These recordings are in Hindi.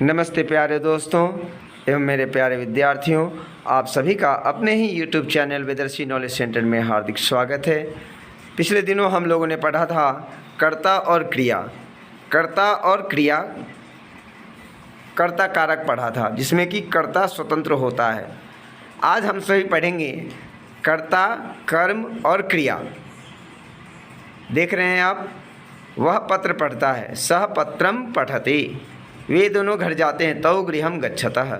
नमस्ते प्यारे दोस्तों एवं मेरे प्यारे विद्यार्थियों, आप सभी का अपने ही YouTube चैनल वेदर्शी नॉलेज सेंटर में हार्दिक स्वागत है। पिछले दिनों हम लोगों ने पढ़ा था कर्ता और क्रिया। कर्ता और क्रिया, कर्ता कारक पढ़ा था जिसमें कि कर्ता स्वतंत्र होता है। आज हम सभी पढ़ेंगे कर्ता, कर्म और क्रिया। देख रहे हैं आप, वह पत्र पढ़ता है, सह पत्रम पठति। वे दोनों घर जाते हैं, तौ गृहम गच्छतः।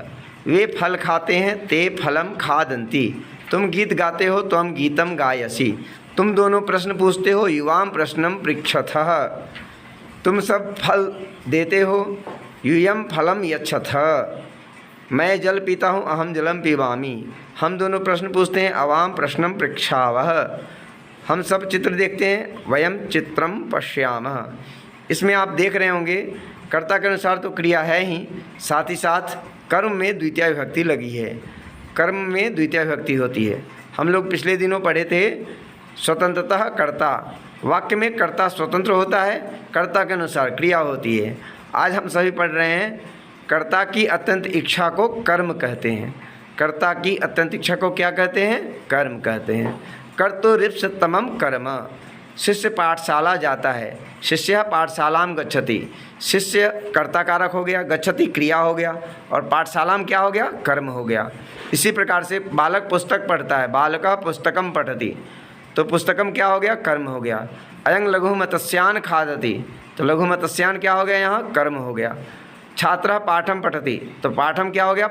वे फल खाते हैं, ते फलम खादन्ति। तुम गीत गाते हो, त्वं गीतम गायसी। तुम दोनों प्रश्न पूछते हो, युवाम प्रश्नम पृच्छतः। तुम सब फल देते हो, यूयम फलम यच्छतः। मैं जल पीता हूँ, अहम जलम पीबामी। हम दोनों प्रश्न पूछते हैं, अवाम प्रश्नम पृच्छावः। हम सब चित्र देखते हैं, वयम चित्रम पश्यामः। इसमें आप देख रहे होंगे कर्ता के अनुसार तो क्रिया है ही, साथ ही साथ कर्म में द्वितीय विभक्ति लगी है। कर्म में द्वितीय विभक्ति होती है। हम लोग पिछले दिनों पढ़े थे स्वतंत्रतः कर्ता। वाक्य में कर्ता स्वतंत्र होता है, कर्ता के अनुसार क्रिया होती है। आज हम सभी पढ़ रहे हैं कर्ता की अत्यंत इच्छा को कर्म कहते हैं। कर्ता की अत्यंत इच्छा को क्या कहते हैं? कर्म कहते हैं। कर्तुरीप्सितमं कर्म। शिष्य पाठशाला जाता है, शिष्य पाठशालाम गच्छति। शिष्य कर्ता कारक हो गया, गच्छति क्रिया हो गया, और पाठशालाम क्या हो गया? कर्म हो गया। इसी प्रकार से बालक पुस्तक पढ़ता है, बालकः पुस्तकम पठति, तो पुस्तकम क्या हो गया? कर्म हो गया। अयं लघु मत्स्यान खादति, तो लघु मत्स्यान क्या हो गया? यहाँ कर्म हो गया। छात्रः पाठम पठति, तो पाठम क्या हो गया?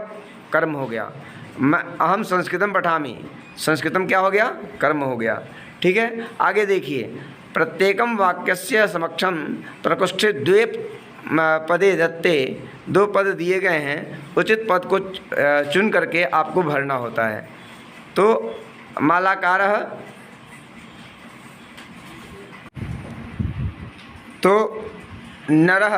कर्म हो गया। अहम संस्कृतम पठामि, संस्कृतम क्या हो गया? कर्म हो गया। ठीक है, आगे देखिए। प्रत्येकम वाक्यस्य समक्षम प्रकोष्ठे द्वे पदे दत्ते। दो पद दिए गए हैं, उचित पद को चुन करके आपको भरना होता है। तो मालाकारः, तो नरः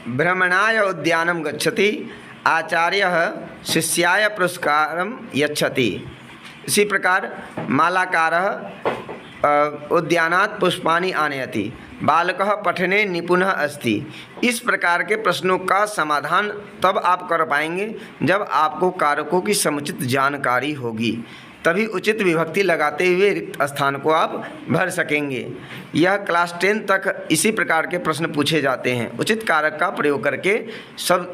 भ्रमणाय उद्यानं गच्छति, आचार्यः शिष्याय पुरस्कारं यच्छति। इसी प्रकार मालाकारः उद्यानात् पुष्पाणि आनयति, बालकः पठने निपुणः अस्ति। इस प्रकार के प्रश्नों का समाधान तब आप कर पाएंगे जब आपको कारकों की समुचित जानकारी होगी, तभी उचित विभक्ति लगाते हुए रिक्त स्थान को आप भर सकेंगे। यह क्लास 10 तक इसी प्रकार के प्रश्न पूछे जाते हैं। उचित कारक का प्रयोग करके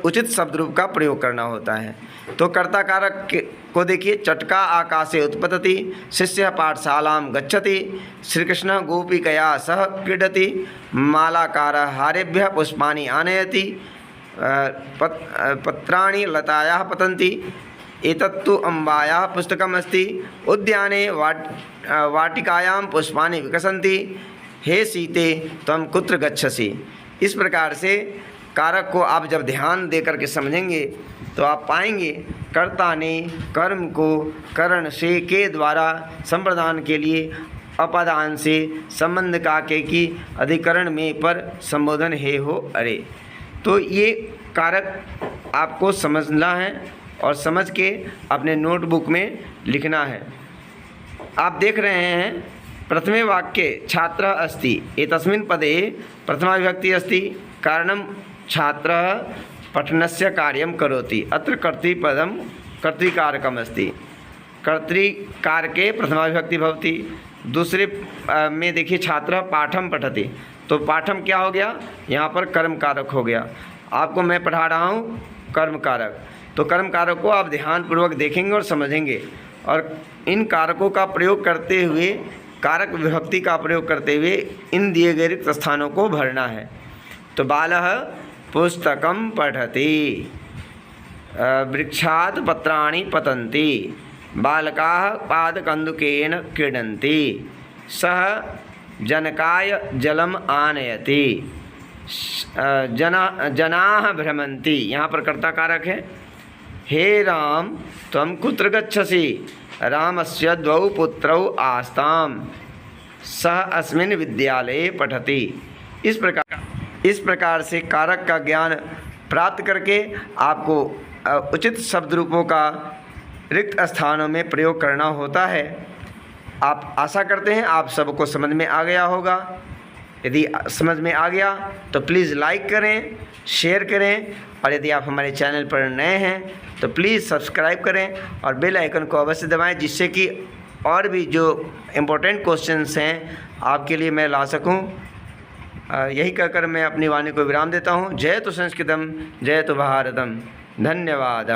उचित शब्द रूप का प्रयोग करना होता है। तो कर्ता कारक को देखिए, चटका आकाशे उत्पतति, शिष्य पाठशालां गच्छति, श्रीकृष्ण गोपिकया सह क्रीडति, मालाकारः हारेभ्यः पुष्पाणि आनयति, पत्राणि लतायाः पतन्ति, एतत्तु अम्बायाः पुस्तकम् अस्ति, उद्याने वाटिकायां पुष्पाणि विकसन्ति, हे सीते त्वं कुत्र गच्छसि। इस प्रकार से कारक को आप जब ध्यान दे करके समझेंगे तो आप पाएंगे कर्ता ने कर्म को करण से के द्वारा संप्रदान के लिए अपदान से संबंध का के की अधिकरण में पर संबोधन हे हो अरे। तो ये कारक आपको समझना है और समझ के अपने नोटबुक में लिखना है। आप देख रहे हैं प्रथमे वाक्ये छात्रः अस्ति, एतस्मिन् पदे प्रथमा विभक्ति अस्ति, कारणं छात्रः पठनस्य कार्यं करोति। अत्र कर्तृपदं कर्तृकारकम् अस्ति, कर्तृकारके प्रथमा विभक्ति भवति। दूसरे में देखिए छात्रः पाठं पठति, तो पाठम क्या हो गया? यहाँ पर कर्म कारक हो गया। आपको मैं पढ़ा रहा हूँ कर्म कारक, तो कर्म कारक को आप ध्यानपूर्वक देखेंगे और समझेंगे, और इन कारकों का प्रयोग करते हुए, कारक विभक्ति का प्रयोग करते हुए इन दिए गए रिक्त स्थानों को भरना है। तो बालः पुस्तकं पठति, वृक्षात् पत्राणि पतन्ति, बालकाः पादकन्दुकेन क्रीडन्ति, सः जनकाय जलम आनयति, जनाः भ्रमन्ति। यहाँ पर कर्ता कारक है। हे राम त्वं कुत्र गच्छसि, रामस्य द्वौ पुत्रौ आस्ताम्, सः अस्मिन् विद्यालये पठति। इस प्रकार से कारक का ज्ञान प्राप्त करके आपको उचित शब्द रूपों का रिक्त स्थानों में प्रयोग करना होता है। आप आशा करते हैं आप सबको समझ में आ गया होगा। यदि समझ में आ गया तो प्लीज़ लाइक करें, शेयर करें, और यदि आप हमारे चैनल पर नए हैं तो प्लीज़ सब्सक्राइब करें और बेल आइकन को अवश्य दबाएं, जिससे कि और भी जो इम्पोर्टेंट क्वेश्चंस हैं आपके लिए मैं ला सकूं। यही कहकर मैं अपनी वाणी को विराम देता हूं। जय तो संस्कृतम, जय तो भारतम। धन्यवाद।